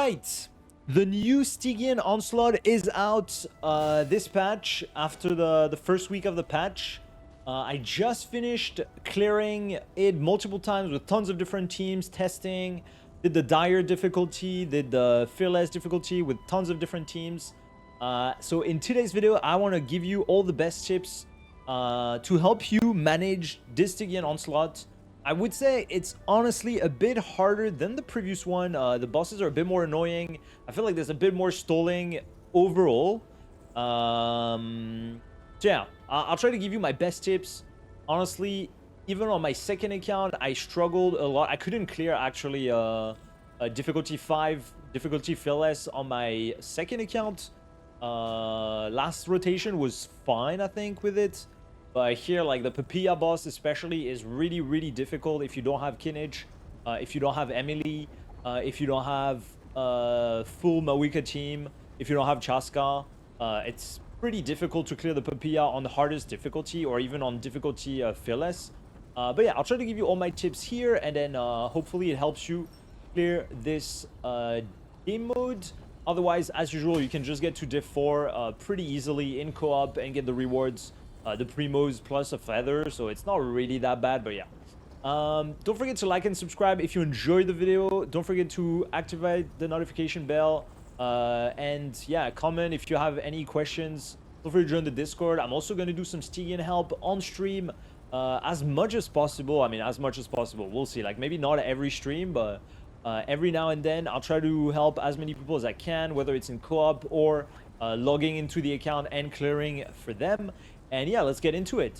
right, the new Stygian Onslaught is out this patch after the first week of the patch. I just finished clearing it multiple times with tons of different teams, testing, did the dire difficulty, did the fearless difficulty with tons of different teams. So in today's video, I want to give you all the best tips to help you manage this Stygian Onslaught. I would say it's honestly a bit harder than the previous one. The bosses are a bit more annoying. I feel like there's a bit more stalling overall. So yeah, I'll try to give you my best tips. Honestly, even on my second account, I struggled a lot. I couldn't clear actually a difficulty 5, difficulty fearless on my second account. Last rotation was fine, I think, with it. But here, like the Papilla boss especially is really difficult if you don't have Kinage, if you don't have Emily, if you don't have full Mawika team, if you don't have Chaska. It's pretty difficult to clear the Papilla on the hardest difficulty or even on difficulty fearless. But yeah, I'll try to give you all my tips here, and then hopefully it helps you clear this game mode. Otherwise, as usual, you can just get to div 4 pretty easily in co-op and get the rewards. The primos plus a feather, so it's not really that bad. But yeah, don't forget to like and subscribe if you enjoyed the video. Don't forget to activate the notification bell, and yeah, comment if you have any questions. Feel free to join the Discord. I'm also going to do some Stygian help on stream as much as possible. I mean, as much as possible, we'll see. Like, maybe not every stream, but every now and then I'll try to help as many people as I can, whether it's in co-op or logging into the account and clearing for them. And yeah, let's get into it.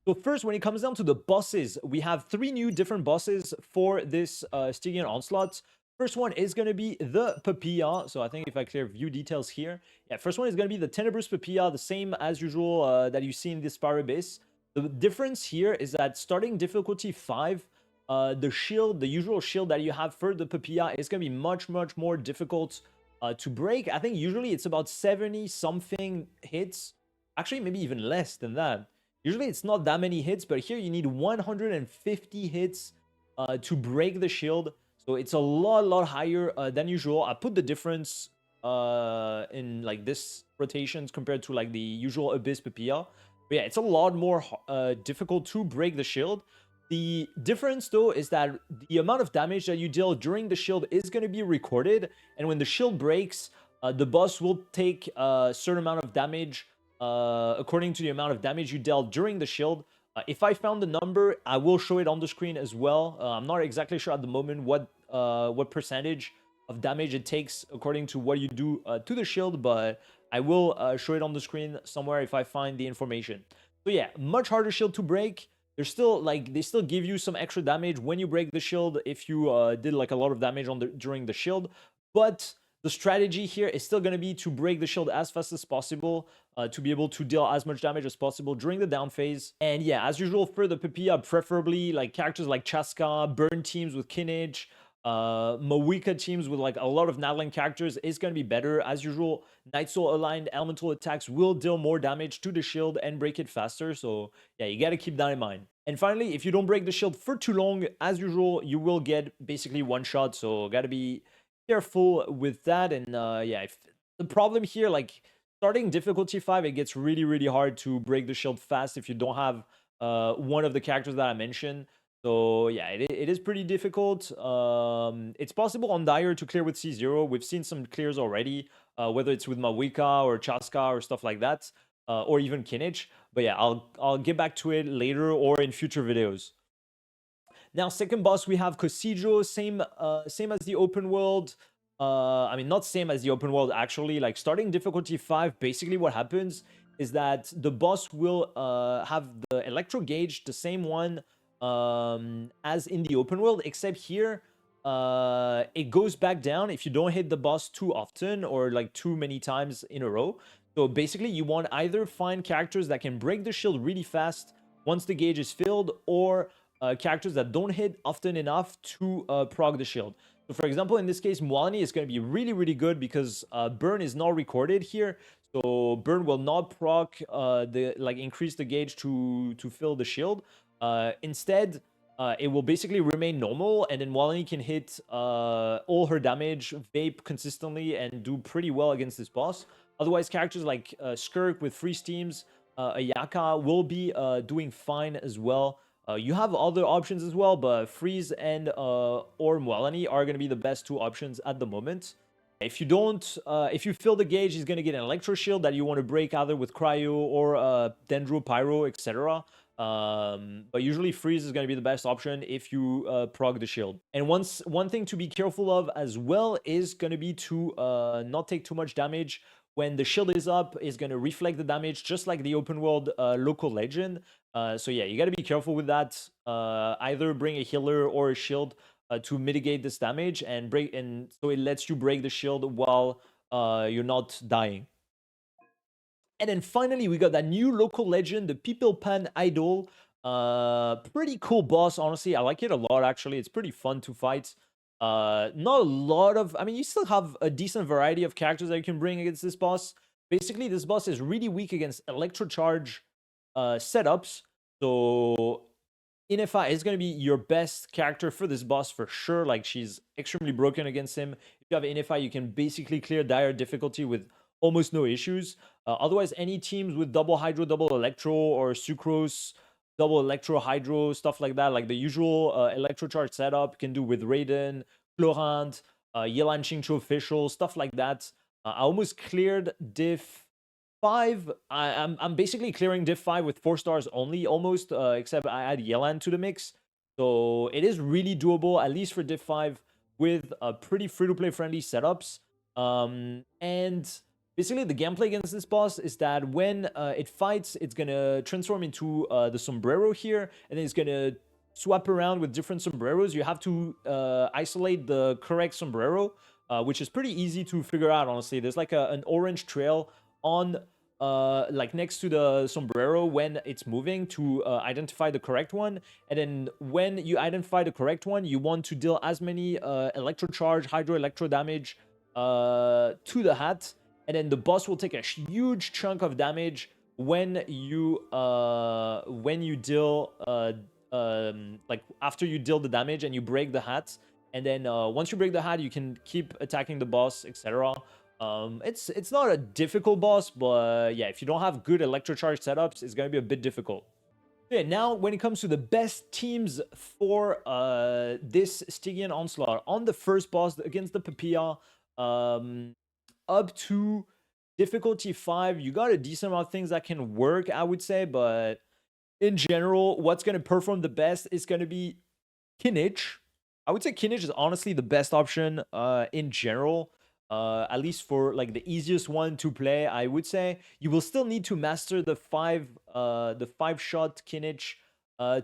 So first, when it comes down to the bosses, we have 3 new different bosses for this Stygian Onslaught. First one is going to be the Papilla. So I think if I clear view details here, yeah, first one is going to be the Tenebrous Papilla, the same as usual that you see in this Abyss. The difference here is that starting difficulty 5, the shield, the usual shield that you have for the Papilla is going to be much more difficult to break. I think usually it's about 70 something hits. Actually, maybe even less than that. Usually it's not that many hits, but here you need 150 hits to break the shield. So it's a lot higher than usual. I put the difference in like this rotations compared to like the usual Abyss Papilla. But yeah, it's a lot more difficult to break the shield. The difference though is that the amount of damage that you deal during the shield is going to be recorded. And when the shield breaks, the boss will take a certain amount of damage according to the amount of damage you dealt during the shield. If I found the number, I will show it on the screen as well. I'm not exactly sure at the moment what percentage of damage it takes according to what you do to the shield, but I will show it on the screen somewhere if I find the information. So yeah, much harder shield to break. They're still like, they still give you some extra damage when you break the shield if you did like a lot of damage on during the shield, but the strategy here is still going to be to break the shield as fast as possible, to be able to deal as much damage as possible during the down phase. And yeah, as usual for the Papilla, preferably like characters like Chaska, burn teams with Kinage, Mawika teams with like a lot of Nadlin characters is going to be better. As usual, Night Soul aligned elemental attacks will deal more damage to the shield and break it faster. So yeah, you got to keep that in mind. And finally, if you don't break the shield for too long, as usual, you will get basically one shot. So got to be careful with that. And yeah, if the problem here, like starting difficulty 5, it gets really hard to break the shield fast if you don't have one of the characters that I mentioned. So yeah, it is pretty difficult. It's possible on Dire to clear with C0. We've seen some clears already, whether it's with Mawika or Chaska or stuff like that, or even Kinage. But yeah, I'll get back to it later or in future videos. Now, second boss, we have Cocijo, same as the open world. I mean, not same as the open world, actually. Like, starting difficulty 5, basically what happens is that the boss will have the electro gauge, the same one as in the open world, except here, it goes back down if you don't hit the boss too often or like too many times in a row. So basically, you want either find characters that can break the shield really fast once the gauge is filled, or characters that don't hit often enough to prog the shield. So for example, in this case, Mwani is going to be really good because burn is not recorded here. So burn will not proc increase the gauge to fill the shield. Instead, it will basically remain normal, and then Walani can hit all her damage, vape consistently, and do pretty well against this boss. Otherwise, characters like Skirk with freeze teams, Ayaka will be doing fine as well. You have other options as well, but Freeze and or Mwalani are going to be the best two options at the moment. If you don't, if you fill the gauge, he's going to get an Electro Shield that you want to break either with Cryo or Dendro, Pyro, etc. But usually Freeze is going to be the best option if you prog the shield. And one thing to be careful of as well is going to be to not take too much damage. When the shield is up, it's going to reflect the damage just like the open world local legend. So yeah, you got to be careful with that. Either bring a healer or a shield to mitigate this damage and so it lets you break the shield while you're not dying. And then finally, we got that new local legend, the Papilla Idol. Pretty cool boss, honestly. I like it a lot, actually. It's pretty fun to fight. Not a lot of... I mean, you still have a decent variety of characters that you can bring against this boss. Basically, this boss is really weak against Electrocharge setups. So Inefa is going to be your best character for this boss for sure. Like, she's extremely broken against him. If you have Inefa, you can basically clear dire difficulty with almost no issues. Otherwise, any teams with double Hydro, double Electro, or Sucrose, double Electro, Hydro, stuff like that, like the usual Electrocharge setup, can do with Raiden, Florent, Yelan Xingqiu Official, stuff like that. I almost cleared Diff 5. I'm basically clearing Diff 5 with 4 stars only, almost, except I add Yelan to the mix. So it is really doable, at least for Diff 5, with pretty free-to-play friendly setups. And basically, the gameplay against this boss is that when it fights, it's gonna transform into the sombrero here, and then it's gonna swap around with different sombreros. You have to isolate the correct sombrero, which is pretty easy to figure out, honestly. There's like an orange trail on like next to the sombrero when it's moving to identify the correct one. And then when you identify the correct one, you want to deal as many electrocharge, hydro electro damage to the hat, and then the boss will take a huge chunk of damage when you deal like after you deal the damage and you break the hat. And then once you break the hat, you can keep attacking the boss, etc. It's not a difficult boss, but yeah, if you don't have good electrocharge setups, it's gonna be a bit difficult. Okay, now when it comes to the best teams for this Stygian Onslaught, on the first boss against the Papilla, up to difficulty 5, you got a decent amount of things that can work, I would say, but in general, what's going to perform the best is going to be Kinich. I would say Kinich is honestly the best option in general, at least for like the easiest one to play. I would say you will still need to master the 5-shot Kinich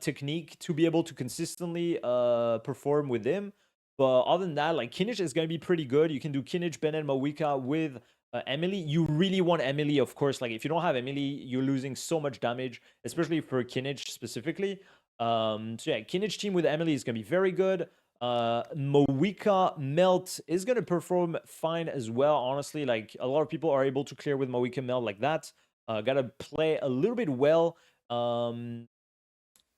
technique to be able to consistently perform with him. But other than that, like, Kinich is going to be pretty good. You can do Kinich, Bennett, Mawika with Emily. You really want Emily, of course. Like, if you don't have Emily, you're losing so much damage, especially for Kinich specifically. So yeah, Kinich team with Emily is going to be very good. Mawika Melt is going to perform fine as well, honestly. Like, a lot of people are able to clear with Mawika Melt like that. Gotta play a little bit well. But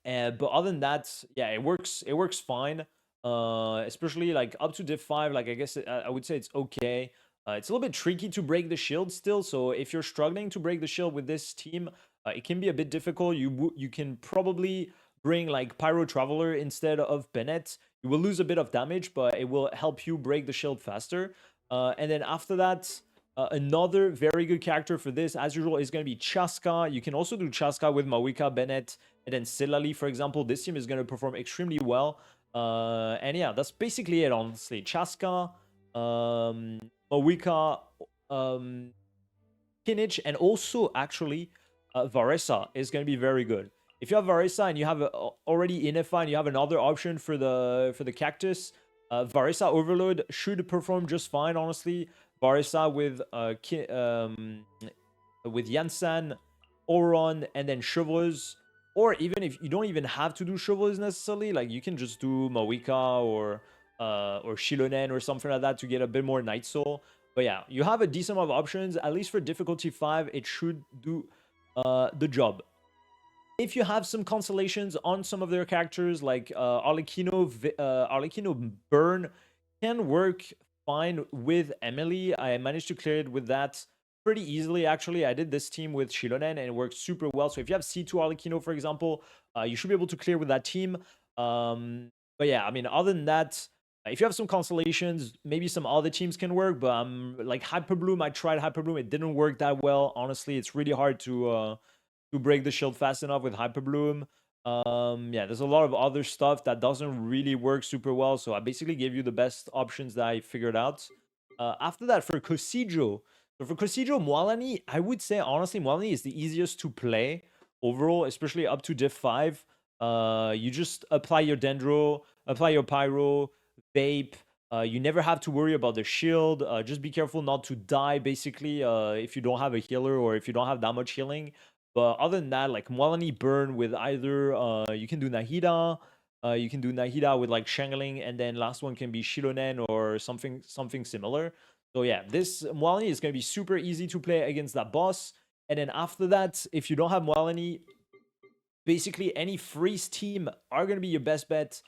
other than that, yeah, it works fine. Especially like up to div 5, like I guess I would say it's okay. It's a little bit tricky to break the shield still, so if you're struggling to break the shield with this team, it can be a bit difficult. You can probably bring like Pyro Traveler instead of Bennett. You will lose a bit of damage, but it will help you break the shield faster. And then after that, another very good character for this, as usual, is going to be Chaska. You can also do Chaska with Mawika, Bennett, and then Silali, for example. This team is going to perform extremely well. And yeah, that's basically it, honestly. Chaska, Mawika, Kinich, and also actually Varesa is going to be very good. If you have Varesa and you have already Inefa and you have another option for the Cactus, Varesa Overload should perform just fine, honestly. Varesa with Yansan, Oron, and then Chevreuse. Or even if you don't even have to do Chevreuse necessarily, like you can just do Mawika or Shilonen or something like that to get a bit more Night Soul. But yeah, you have a decent amount of options. At least for difficulty 5, it should do the job. If you have some constellations on some of their characters, like Arlecchino Burn can work fine with Emily. I managed to clear it with that pretty easily, actually. I did this team with Shilonen, and it worked super well. So if you have C2 Arlecchino, for example, you should be able to clear with that team. But yeah, I mean, other than that, if you have some constellations, maybe some other teams can work. But like Hyperbloom, I tried Hyperbloom. It didn't work that well. Honestly, it's really hard to break the shield fast enough with Hyperbloom. Yeah, there's a lot of other stuff that doesn't really work super well. So I basically gave you the best options that I figured out. After that, for Cocijo, so for Cocijo, Mualani, I would say honestly, Mualani is the easiest to play overall, especially up to div 5. You just apply your Dendro, apply your Pyro, Vape. You never have to worry about the shield. Just be careful not to die, basically, if you don't have a healer or if you don't have that much healing. But other than that, like Mualani Burn with either you can do Nahida, you can do Nahida with like Shangling, and then last one can be Shilonen or something similar. So yeah, this Mualani is gonna be super easy to play against that boss. And then after that, if you don't have Mualani, basically any freeze team are gonna be your best bet.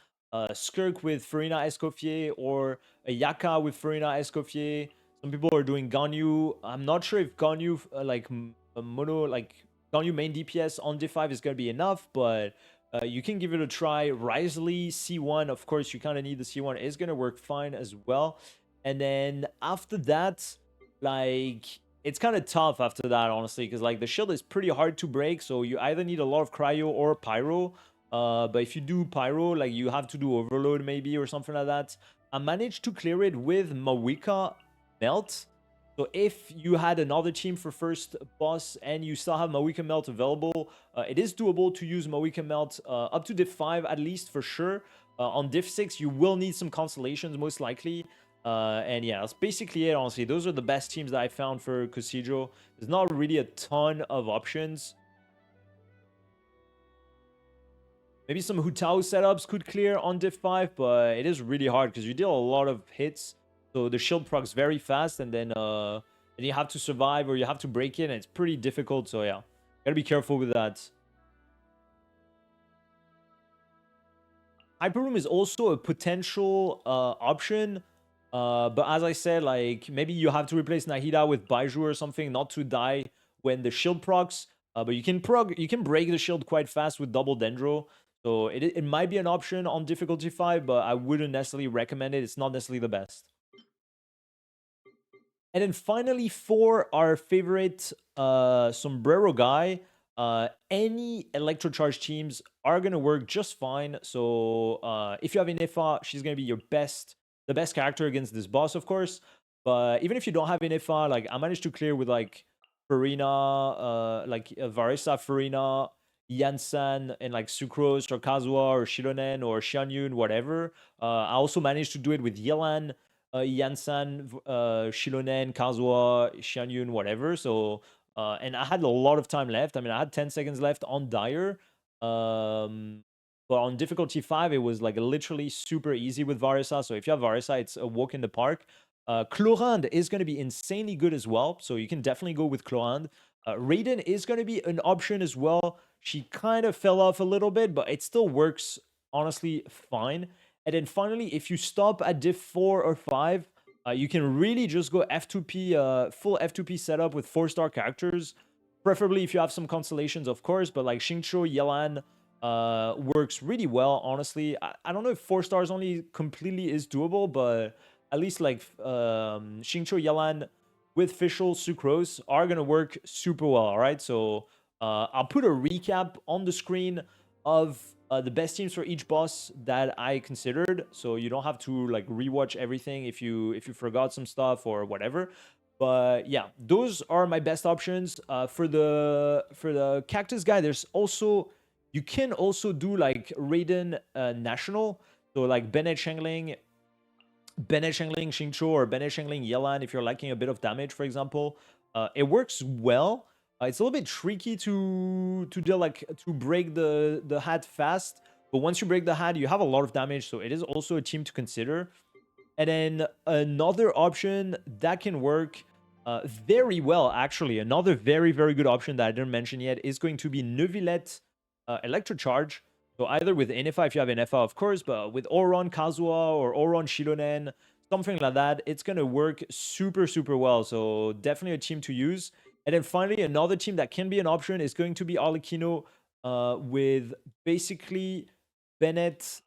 Skirk with Farina Escoffier or a Yaka with Farina Escoffier. Some people are doing Ganyu. I'm not sure if Ganyu mono like Ganyu main DPS on div 5 is gonna be enough, but you can give it a try. Risley C1, of course, you kind of need the C1. Is gonna work fine as well. And then after that, like it's kind of tough after that, honestly, because like the shield is pretty hard to break. So you either need a lot of cryo or pyro. But if you do pyro, like you have to do overload maybe or something like that. I managed to clear it with Mawika Melt. So if you had another team for first boss and you still have Mawika Melt available, it is doable to use Mawika Melt up to div 5 at least for sure. On div 6, you will need some constellations most likely. And yeah, that's basically it, honestly. Those are the best teams that I found for Cocijo. There's not really a ton of options. Maybe some Hutao setups could clear on div 5, but it is really hard because you deal a lot of hits. So the shield procs very fast, and then you have to survive or you have to break it, and it's pretty difficult. So yeah, gotta be careful with that. Hyperroom is also a potential option. But as I said, like maybe you have to replace Nahida with Baiju or something not to die when the shield procs. But you can break the shield quite fast with double Dendro. So it might be an option on difficulty 5, but I wouldn't necessarily recommend it. It's not necessarily the best. And then finally, for our favorite sombrero guy, any electrocharge teams are gonna work just fine. So if you have Inefa, she's gonna be the best character against this boss, of course. But even if you don't have Inefa, like I managed to clear with like Farina, Varisa, Farina, Yansan, and like Sucrose or Kazuha or Shironen or Xianyun, whatever. I also managed to do it with Yelan, Yansan, Shilonen, Kazuha, Xianyun, whatever. So, and I had a lot of time left. I mean, I had 10 seconds left on Dire. But on difficulty 5, it was like literally super easy with Varisa. So if you have Varisa, it's a walk in the park. Chlorinde is going to be insanely good as well. So you can definitely go with Chlorinde. Raiden is going to be an option as well. She kind of fell off a little bit, but it still works, honestly, fine. And then finally, if you stop at div 4 or 5, you can really just go F2P, full F2P setup with 4-star characters. Preferably if you have some constellations, of course, but like Xingqiu, Yelan works really well, honestly. I don't know if 4 stars only completely is doable, but at least like Xingqiu, Yelan with Fischl, Sucrose are going to work super well, all right? So I'll put a recap on the screen of the best teams for each boss that I considered, so you don't have to like rewatch everything if you forgot some stuff or whatever. But yeah, those are my best options. For the Cactus guy, there's also, you can also do like Raiden National, so like Bennett Shengling, Xingqiu, or Bennett Shengling Yelan if you're lacking a bit of damage, for example. It works well. It's a little bit tricky to deal, like to break the hat fast, but once you break the hat, you have a lot of damage, so it is also a team to consider. And then another option that can work very well, actually, another very, very good option that I didn't mention yet is going to be Neuvillette Electrocharge. So either with NFA if you have NFA, of course, but with Oron Kazuha or Oron Shironen, something like that, it's going to work super, super well. So definitely a team to use. And then finally, another team that can be an option is going to be Arlecchino with basically Bennett,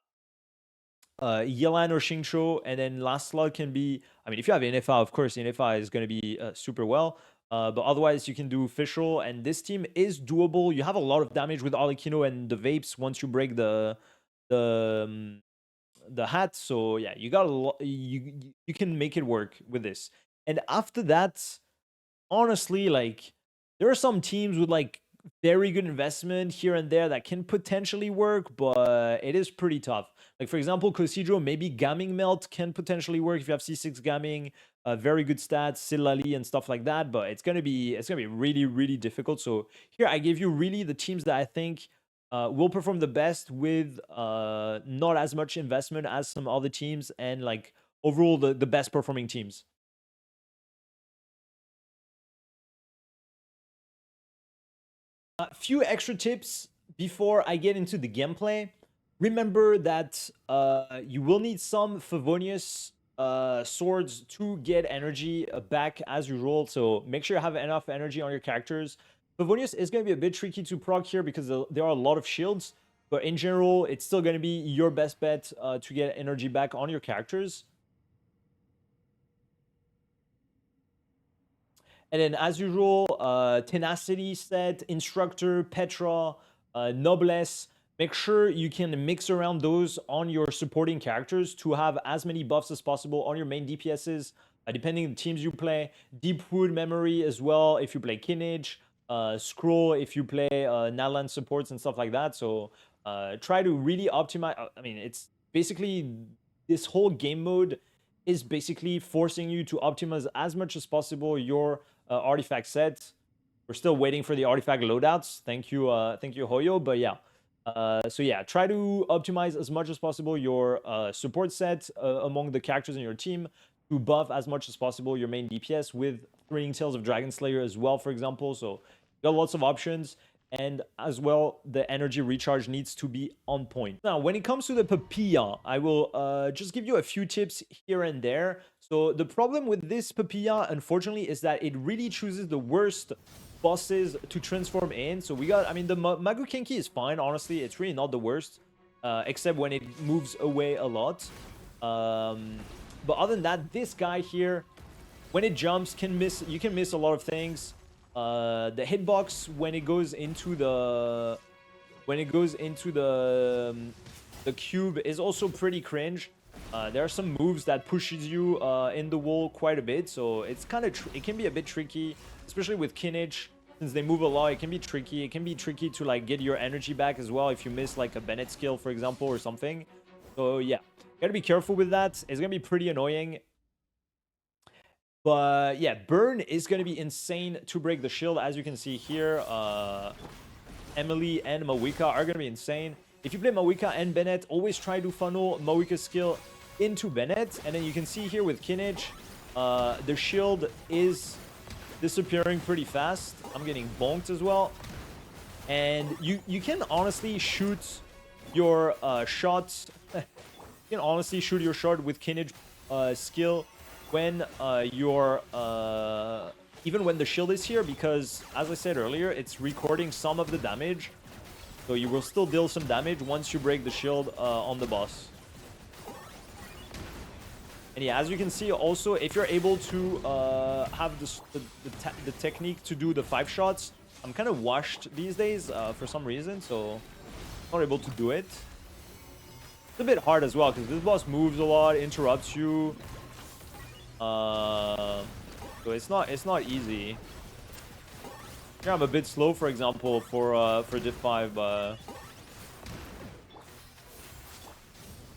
Yelan or Xingqiu, and then last slot can be, I mean, if you have NFA, of course, NFA is going to be super well. But otherwise, you can do Fischl, and this team is doable. You have a lot of damage with Arlecchino and the Vapes once you break the hat. So yeah, you got a lot. You can make it work with this. And after that, honestly, like there are some teams with like very good investment here and there that can potentially work, but it is pretty tough. Like for example, Cocijo, maybe Gaming Melt can potentially work if you have C6 Gaming, very good stats, Silali and stuff like that. But it's gonna be really, really difficult. So here I give you really the teams that I think will perform the best with not as much investment as some other teams, and like overall the best performing teams. A few extra tips before I get into the gameplay. Remember that you will need some Favonius swords to get energy back as usual. So make sure you have enough energy on your characters. Favonius is going to be a bit tricky to proc here because there are a lot of shields. But in general, it's still going to be your best bet to get energy back on your characters. And then, as usual, Tenacity set, Instructor, Petra, Noblesse. Make sure you can mix around those on your supporting characters to have as many buffs as possible on your main DPSs, depending on the teams you play. Deepwood Memory as well if you play Kinage. Scroll if you play Nalan supports and stuff like that. So try to really optimize. I mean, it's basically this whole game mode is basically forcing you to optimize as much as possible your artifact set. We're still waiting for the artifact loadouts. Thank you, Hoyo. But yeah, so yeah, try to optimize as much as possible your support set among the characters in your team to buff as much as possible your main DPS with Thrilling Tales of Dragon Slayer as well, for example. So you got lots of options. And as well, the energy recharge needs to be on point. Now, when it comes to the Papilla, I will just give you a few tips here and there. So the problem with this Papilla, unfortunately, is that it really chooses the worst bosses to transform in. So we got, I mean, the Magu Kenki is fine, honestly. It's really not the worst, except when it moves away a lot. But other than that, this guy here, when it jumps, you can miss a lot of things. The hitbox when it goes into the cube is also pretty cringe. There are some moves that pushes you in the wall quite a bit, so it's kind of it can be a bit tricky, especially with Kinage. Since they move a lot, it can be tricky. It can be tricky to like get your energy back as well if you miss like a Bennett skill, for example, or something. So yeah, gotta be careful with that. It's gonna be pretty annoying. But yeah, burn is going to be insane to break the shield. As you can see here, Emily and Mawika are going to be insane. If you play Mawika and Bennett, always try to funnel Mawika's skill into Bennett. And then you can see here with Kinage, the shield is disappearing pretty fast. I'm getting bonked as well. And you can honestly shoot your shots. You can honestly shoot your shot with Kinage skill when even when the shield is here, because as I said earlier, it's recording some of the damage, so you will still deal some damage once you break the shield on the boss. And yeah, as you can see, also if you're able to have the technique to do the 5 shots, I'm kind of washed these days for some reason, so not able to do it. It's a bit hard as well because this boss moves a lot, interrupts you. So it's not easy. Here I'm a bit slow, for example, for Div 5. But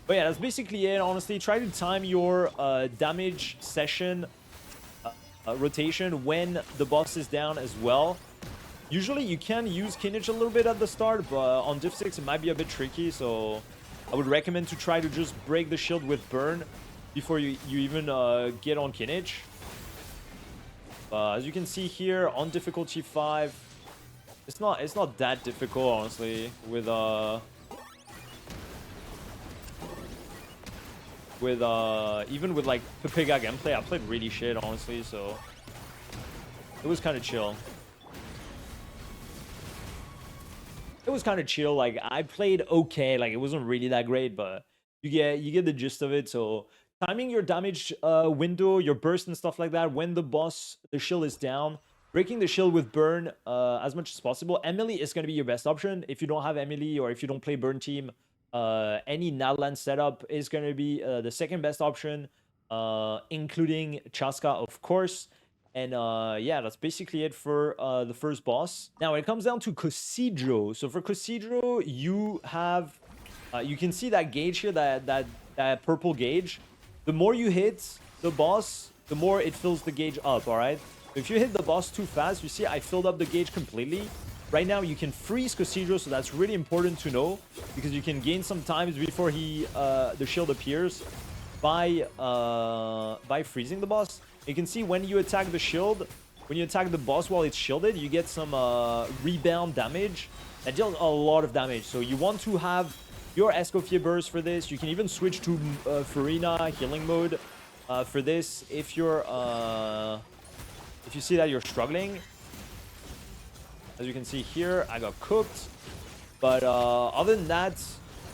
yeah, that's basically it. Honestly, try to time your damage session rotation when the boss is down as well. Usually you can use Kinage a little bit at the start, but on Div 6 it might be a bit tricky. So I would recommend to try to just break the shield with burn before you even get on Kinage. As you can see here, on difficulty 5, It's not that difficult, honestly, with even with like Papilla gameplay. I played really shit, honestly, so it was kind of chill. It was kind of chill. Like I played okay. Like it wasn't really that great, but you get the gist of it. So timing your damage window, your burst and stuff like that when the shield is down. Breaking the shield with burn as much as possible. Emily is going to be your best option. If you don't have Emily or if you don't play burn team, any Nadland setup is going to be the second best option, including Chaska, of course. And yeah, that's basically it for the first boss. Now, it comes down to Cocijo. So for Cocijo, you have... you can see that gauge here, that purple gauge. The more you hit the boss, the more it fills the gauge up, all right? If you hit the boss too fast, you see I filled up the gauge completely. Right now, you can freeze Cocijo, so that's really important to know, because you can gain some times before the shield appears by freezing the boss. You can see when you attack the shield, when you attack the boss while it's shielded, you get some rebound damage that deals a lot of damage. So you want to have your Escoffier burst for this. You can even switch to Farina healing mode for this if you're if you see that you're struggling. As you can see here, I got cooked. But other than that,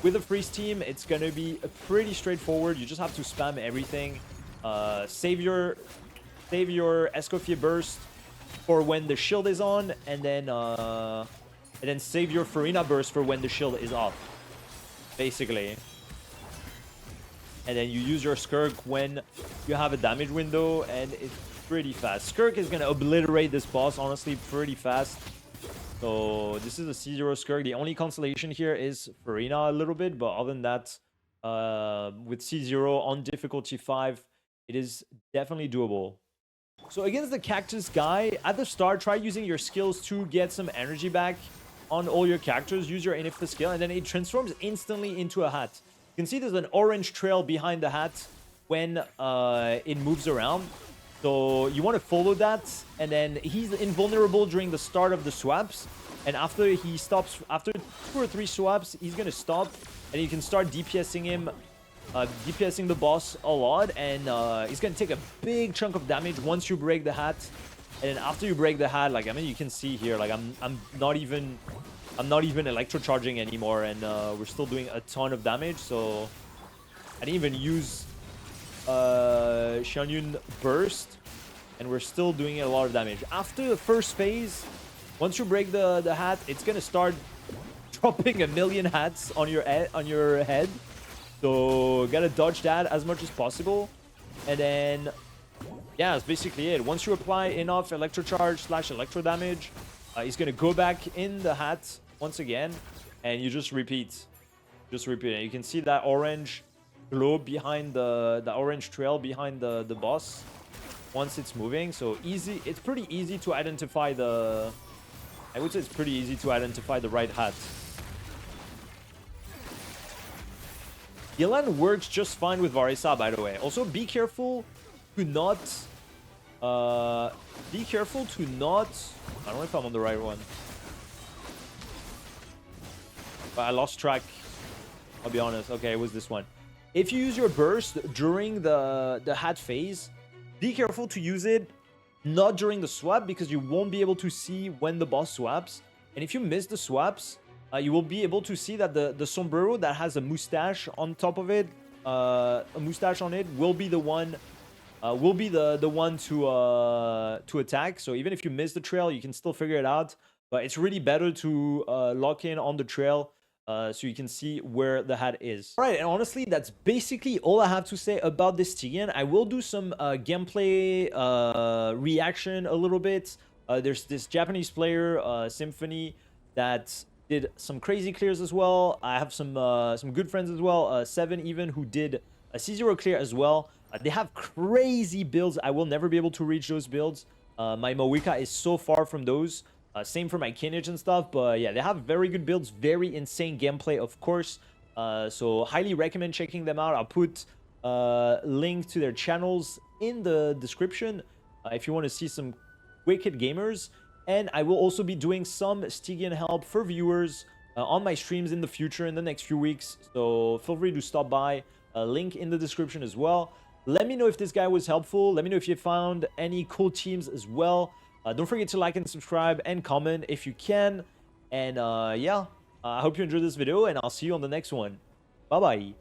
with the freeze team, it's gonna be pretty straightforward. You just have to spam everything. Save your Escoffier burst for when the shield is on, and then save your Farina burst for when the shield is off, basically. And then you use your Skirk when you have a damage window, and it's pretty fast. Skirk is gonna obliterate this boss, honestly, pretty fast. So this is a C0 Skirk. The only consolation here is Farina a little bit, but other than that, with C0 on difficulty 5, it is definitely doable. So against the Cactus guy, at the start, try using your skills to get some energy back on all your characters. Use your Inifta skill, and then it transforms instantly into a hat. You can see there's an orange trail behind the hat when it moves around. So you want to follow that, and then he's invulnerable during the start of the swaps. And after he stops, after 2 or 3 swaps, he's going to stop, and you can start DPSing him. DPSing the boss a lot, and he's gonna take a big chunk of damage once you break the hat. And then after you break the hat, like, I mean, you can see here, like, I'm not even electrocharging anymore, and we're still doing a ton of damage. So I didn't even use Xianyun burst, and we're still doing a lot of damage. After the first phase, once you break the hat, it's gonna start dropping a million hats on your head. So gotta dodge that as much as possible. And then, yeah, that's basically it. Once you apply enough electrocharge / electro damage, he's gonna go back in the hat once again, and you just repeat. Just repeat it. You can see that orange glow behind the orange trail behind the boss once it's moving. So easy. It's pretty easy to identify I would say it's pretty easy to identify the right hat. Yelan works just fine with Varisa, by the way. Also, be careful to not... I don't know if I'm on the right one. But I lost track. I'll be honest. Okay, it was this one. If you use your burst during the hat phase, be careful to use it not during the swap, because you won't be able to see when the boss swaps. And if you miss the swaps... you will be able to see that the sombrero that has a mustache on top of it, a mustache on it, will be the one, to attack. So even if you miss the trail, you can still figure it out. But it's really better to lock in on the trail so you can see where the hat is. All right, and honestly, that's basically all I have to say about this Stygian. I will do some gameplay reaction a little bit. There's this Japanese player, Symphony, that did some crazy clears as well. I have some good friends as well, 7 even, who did a C0 clear as well. They have crazy builds. I will never be able to reach those builds. My Moika is so far from those. Same for my Kinage and stuff. But yeah, they have very good builds, very insane gameplay, of course. So highly recommend checking them out. I'll put link to their channels in the description if you want to see some wicked gamers. And I will also be doing some Stygian help for viewers on my streams in the future, in the next few weeks. So feel free to stop by. Link in the description as well. Let me know if this guy was helpful. Let me know if you found any cool teams as well. Don't forget to like and subscribe and comment if you can. And yeah, I hope you enjoyed this video, and I'll see you on the next one. Bye-bye.